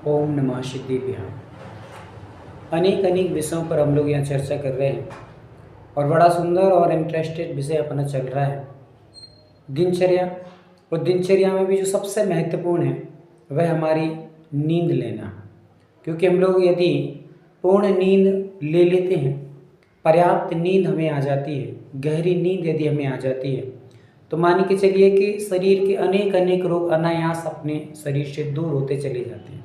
ओम नमः सिद्धिभ्याम। अनेक अनेक विषयों पर हम लोग यहाँ चर्चा कर रहे हैं और बड़ा सुंदर और इंटरेस्टेड विषय अपना चल रहा है दिनचर्या। और दिनचर्या में भी जो सबसे महत्वपूर्ण है वह हमारी नींद लेना, क्योंकि हम लोग यदि पूर्ण नींद ले लेते हैं, पर्याप्त नींद हमें आ जाती है, गहरी नींद यदि हमें आ जाती है तो मान के चलिए कि शरीर के अनेक अनेक रोग अनायास अपने शरीर से दूर होते चले जाते हैं।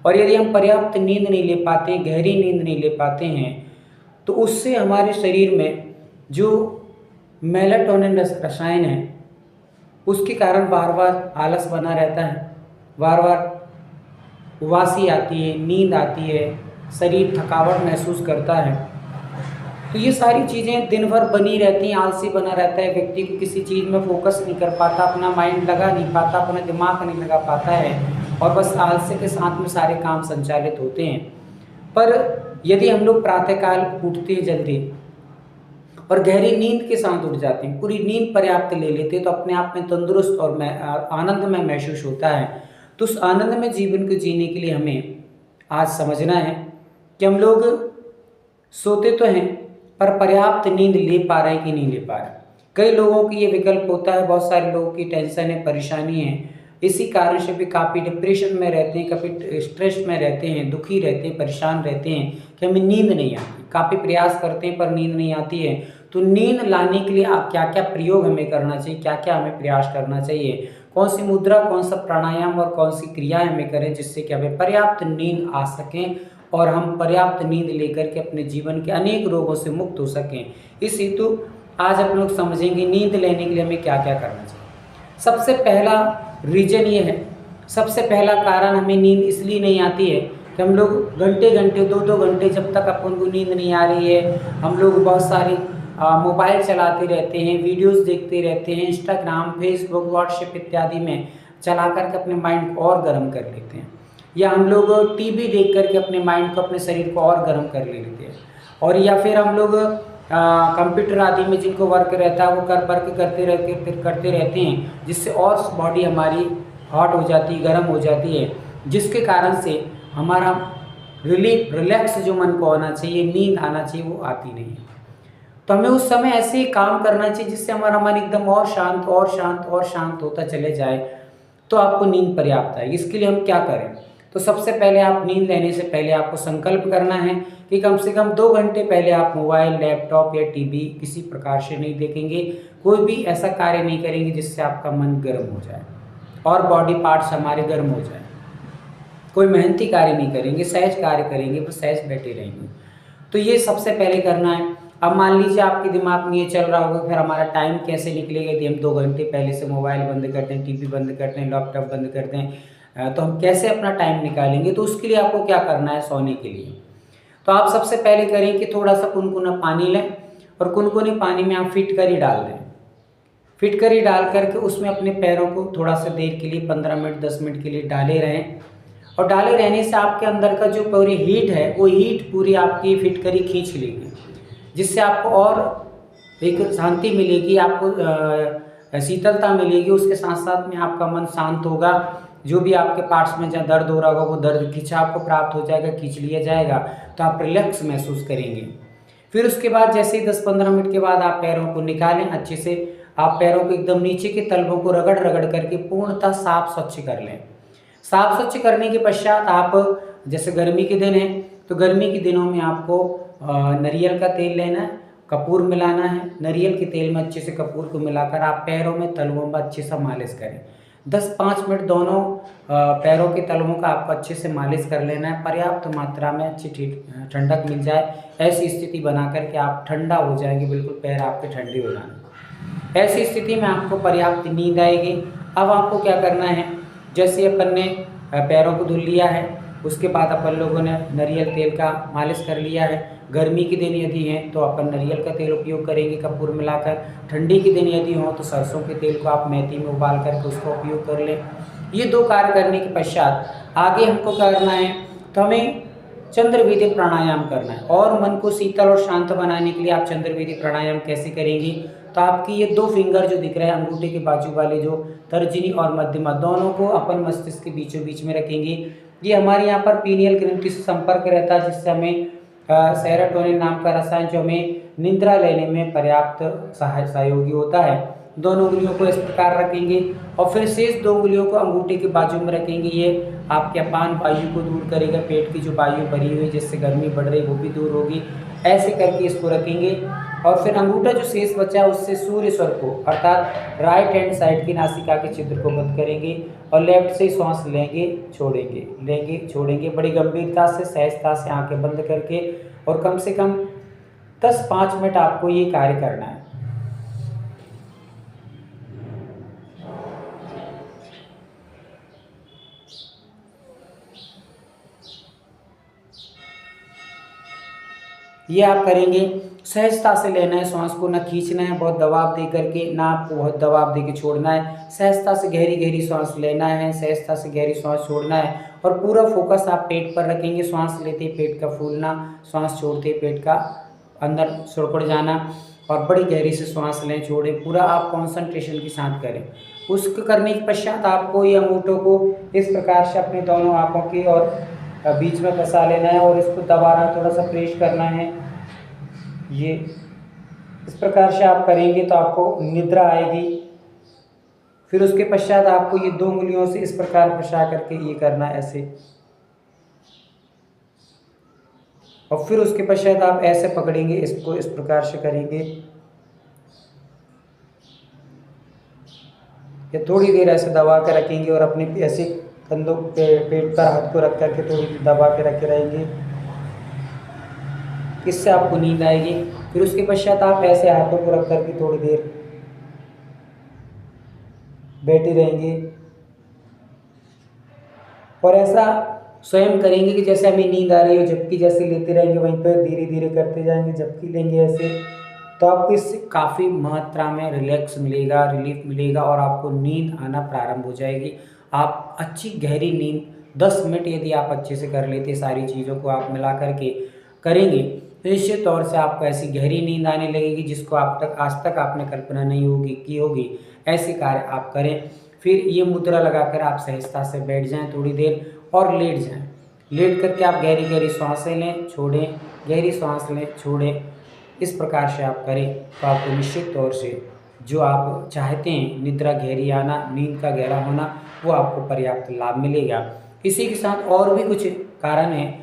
और यदि हम पर्याप्त नींद नहीं ले पाते, गहरी नींद नहीं ले पाते हैं, तो उससे हमारे शरीर में जो मेलाटोनिन रसायन है उसके कारण बार बार आलस बना रहता है, बार बार उबासी आती है, नींद आती है, शरीर थकावट महसूस करता है। तो ये सारी चीज़ें दिन भर बनी रहती हैं, आलसी बना रहता है, व्यक्ति को किसी चीज़ में फोकस नहीं कर पाता, अपना माइंड लगा नहीं पाता, अपना दिमाग नहीं लगा पाता है और बस आलस्य के साथ में सारे काम संचालित होते हैं। पर यदि हम लोग प्रातःकाल उठते हैं जल्दी और गहरी नींद के साथ उठ जाते हैं, पूरी नींद पर्याप्त ले लेते हैं, तो अपने आप में तंदुरुस्त और आनंदमय महसूस होता है। तो उस आनंदमय जीवन को जीने के लिए हमें आज समझना है कि हम लोग सोते तो हैं पर पर्याप्त नींद ले पा रहे हैं कि नहीं ले पा रहे। कई लोगों की ये विकल्प होता है, बहुत सारे लोगों की टेंशन है, परेशानी है, इसी कारण से भी काफ़ी डिप्रेशन में रहते हैं, काफ़ी स्ट्रेस में रहते हैं, दुखी रहते हैं, परेशान रहते हैं कि हमें नींद नहीं आती। काफ़ी प्रयास करते हैं पर नींद नहीं आती है। तो नींद लाने के लिए आप क्या क्या प्रयोग हमें करना चाहिए, क्या क्या हमें प्रयास करना चाहिए, कौन सी मुद्रा, कौन सा प्राणायाम और कौन सी क्रियाएं हमें करें जिससे कि हमें पर्याप्त नींद आ सकें और हम पर्याप्त नींद लेकर के अपने जीवन के अनेक रोगों से मुक्त हो सकें। इस हेतु आज हम लोग समझेंगे नींद लेने के लिए हमें क्या क्या करना चाहिए। सबसे पहला रीजन ये है, सबसे पहला कारण हमें नींद इसलिए नहीं आती है कि हम लोग घंटे घंटे 2-2 घंटे जब तक अपन को नींद नहीं आ रही है, हम लोग बहुत सारी मोबाइल चलाते रहते हैं, वीडियोस देखते रहते हैं, इंस्टाग्राम, फेसबुक, व्हाट्सएप इत्यादि में चला करके अपने माइंड को और गर्म कर लेते हैं, या हम लोग टीवी देख करके अपने माइंड को, अपने शरीर को और गर्म कर लेते हैं। और या फिर हम लोग कंप्यूटर आदि में जिनको वर्क रहता है वो वर्क करते रहते हैं, जिससे और बॉडी हमारी हॉट हो जाती है, गर्म हो जाती है, जिसके कारण से हमारा रिलैक्स जो मन को आना चाहिए, नींद आना चाहिए, वो आती नहीं है। तो हमें उस समय ऐसे ही काम करना चाहिए जिससे हमारा मन एकदम और शांत और शांत और शांत होता चले जाए, तो आपको नींद पर्याप्त आएगी। इसके लिए हम क्या करें? तो सबसे पहले आप नींद लेने से पहले आपको संकल्प करना है कि कम से कम 2 घंटे पहले आप मोबाइल, लैपटॉप या टीवी किसी प्रकार से नहीं देखेंगे, कोई भी ऐसा कार्य नहीं करेंगे जिससे आपका मन गर्म हो जाए और बॉडी पार्ट्स हमारे गर्म हो जाए। कोई मेहनती कार्य नहीं करेंगे, सहज कार्य करेंगे, बस सहज बैठे रहेंगे। तो ये सबसे पहले करना है। अब मान लीजिए आपके दिमाग में ये चल रहा होगा फिर हमारा टाइम कैसे निकलेगा यदि हम 2 घंटे पहले से मोबाइल बंद करते हैं, टीवी बंद करते हैं, लैपटॉप बंद करते हैं, तो हम कैसे अपना टाइम निकालेंगे? तो उसके लिए आपको क्या करना है सोने के लिए? तो आप सबसे पहले करें कि थोड़ा सा कुनकुना पानी लें और कुनकुने पानी में आप फिटकरी डाल दें। फिटकरी डाल करके उसमें अपने पैरों को थोड़ा सा देर के लिए 15 मिनट 10 मिनट के लिए डाले रहें, और डाले रहने से आपके अंदर का जो पूरी हीट है वो हीट पूरी आपकी फिटकरी खींच लेगी, जिससे आपको और एक शांति मिलेगी, आपको शीतलता मिलेगी। उसके साथ साथ में आपका मन शांत होगा, जो भी आपके पार्ट्स में जहाँ दर्द हो रहा होगा वो दर्द खिंचाव आपको प्राप्त हो जाएगा, खींच लिया जाएगा, तो आप रिलैक्स महसूस करेंगे। फिर उसके बाद जैसे ही 10-15 मिनट के बाद आप पैरों को निकालें अच्छे से, आप पैरों को एकदम नीचे के तलवों को रगड़ रगड़ करके पूर्णतः साफ स्वच्छ कर लें। साफ स्वच्छ करने के पश्चात आप, जैसे गर्मी के दिन है तो गर्मी के दिनों में आपको नारियल का तेल लेना है, कपूर मिलाना है, नारियल के तेल में अच्छे से कपूर को मिलाकर आप पैरों में तलवों में अच्छे से मालिश करें। 10-5 मिनट दोनों पैरों के तलवों का आपको अच्छे से मालिश कर लेना है। पर्याप्त मात्रा में अच्छी ठंडक मिल जाए, ऐसी स्थिति बना करके आप ठंडा हो जाएंगे, बिल्कुल पैर आपके ठंडे हो जाएंगे। ऐसी स्थिति में आपको पर्याप्त नींद आएगी। अब आपको क्या करना है, जैसे अपन ने पैरों को धुल लिया है, उसके बाद अपन लोगों ने नारियल तेल का मालिश कर लिया है। गर्मी के दिन यदि हैं तो अपन नारियल का तेल उपयोग करेंगे कपूर मिलाकर, ठंडी के दिन यदि हो तो सरसों के तेल को आप मेथी में उबाल करके उसका उपयोग कर लें। ये 2 कार्य करने के पश्चात आगे हमको क्या करना है, तो हमें चंद्रवेदी प्राणायाम करना है। और मन को शीतल और शांत बनाने के लिए आप चंद्रवेदी प्राणायाम कैसे करेंगे, तो आपकी ये 2 फिंगर जो दिख रहे हैं अंगूठे के बाजू वाले, जो तर्जनी और मध्यमा, दोनों को अपन मस्तिष्क के बीचों बीच में रखेंगे। ये हमारे यहाँ पर पीनियल ग्रंथि से संपर्क रहता है, जिससे हमें सेरोटोनिन नाम का रसायन जो हमें निद्रा लेने में पर्याप्त सहयोगी होता है। दोनों उंगलियों को इस प्रकार रखेंगे और फिर शेष 2 उंगलियों को अंगूठे के बाजू में रखेंगे। ये आपके अपान वायु को दूर करेगा, पेट की जो वायु भरी हुई जिससे गर्मी बढ़ रही वो भी दूर होगी। ऐसे करके इसको रखेंगे और फिर अंगूठा जो शेष बचा है उससे सूर्य स्वर को अर्थात राइट हैंड साइड की नासिका के छिद्र को बंद करेंगे और लेफ्ट से श्वास लेंगे छोड़ेंगे बड़ी गंभीरता से, सहजता से आंखें बंद करके, और कम से कम 10-5 मिनट आपको ये कार्य करना है। ये आप करेंगे, सहजता से लेना है श्वास को, ना खींचना है बहुत दबाव दे करके, ना आपको बहुत दबाव दे के छोड़ना है। सहजता से गहरी गहरी श्वास लेना है, सहजता से गहरी श्वास छोड़ना है और पूरा फोकस आप पेट पर रखेंगे। श्वास लेते पेट का फूलना, श्वास छोड़ते पेट का अंदर सुड़कुड़ जाना और बड़ी गहरी से श्वास लें, छोड़ें, पूरा आप कॉन्सेंट्रेशन के साथ करें। उसको करने के पश्चात आपको ये अंगूठों को इस प्रकार से अपने दोनों आँखों की और बीच में फंसा लेना है और इसको दबाना, थोड़ा सा प्रेस करना है। ये इस प्रकार से आप करेंगे तो आपको निद्रा आएगी। फिर उसके पश्चात आपको ये 2 उंगलियों से इस प्रकार फंसा करके ये करना है ऐसे, और फिर उसके पश्चात आप ऐसे पकड़ेंगे, इसको इस प्रकार से करेंगे। ये थोड़ी देर ऐसे दबा के रखेंगे और अपने ऐसे कंधों पे पेट पर हाथ को रख करके थोड़ी दबा के रखे रहेंगे, इससे आपको नींद आएगी। फिर उसके पश्चात आप ऐसे हाथों को रख करके थोड़ी देर बैठे रहेंगे और ऐसा स्वयं करेंगे कि जैसे हमें नींद आ रही हो, झपकी जैसे लेते रहेंगे, वहीं पर धीरे धीरे करते जाएंगे, झपकी लेंगे ऐसे, तो आपको इससे काफ़ी मात्रा में रिलैक्स मिलेगा, रिलीफ मिलेगा और आपको नींद आना प्रारंभ हो जाएगी। आप अच्छी गहरी नींद 10 मिनट यदि आप अच्छे से कर लेते, सारी चीज़ों को आप मिला करके करेंगे तो निश्चित तौर से आपको ऐसी गहरी नींद आने लगेगी जिसको आज तक आपने कल्पना नहीं की होगी। ऐसे कार्य आप करें। फिर ये मुद्रा लगाकर आप सहजता से बैठ जाएं थोड़ी देर और लेट जाएं। लेट करके आप गहरी गहरी सांसें लें, छोड़ें, गहरी सांस लें, छोड़ें। इस प्रकार से आप करें तो आपको निश्चित तौर से जो आप चाहते हैं, निद्रा गहरी आना, नींद का गहरा होना, वो आपको पर्याप्त लाभ मिलेगा। इसी के साथ और भी कुछ कारण हैं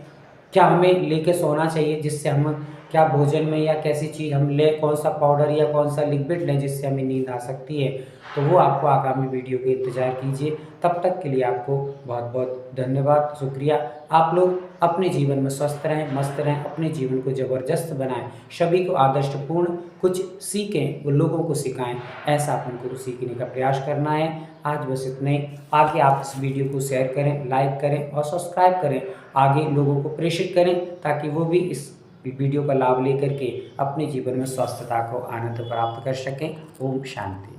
क्या हमें लेके सोना चाहिए, जिससे हम क्या भोजन में या कैसी चीज़ हम लें, कौन सा पाउडर या कौन सा लिक्विड लें जिससे हमें नींद आ सकती है, तो वो आपको आगामी वीडियो के इंतज़ार कीजिए। तब तक के लिए आपको बहुत बहुत धन्यवाद, शुक्रिया। आप लोग अपने जीवन में स्वस्थ रहें, मस्त रहें, अपने जीवन को ज़बरदस्त बनाएं, सभी को आदर्शपूर्ण कुछ सीखें, वो लोगों को सिखाएं, ऐसा अपन को सीखने का प्रयास करना है। आज बस इतना ही। आगे आप इस वीडियो को शेयर करें, लाइक करें और सब्सक्राइब करें, आगे लोगों को प्रेषित करें ताकि वो भी इस वीडियो का लाभ लेकर के अपने जीवन में स्वस्थता को आनंद प्राप्त कर सकें। ओम शांति।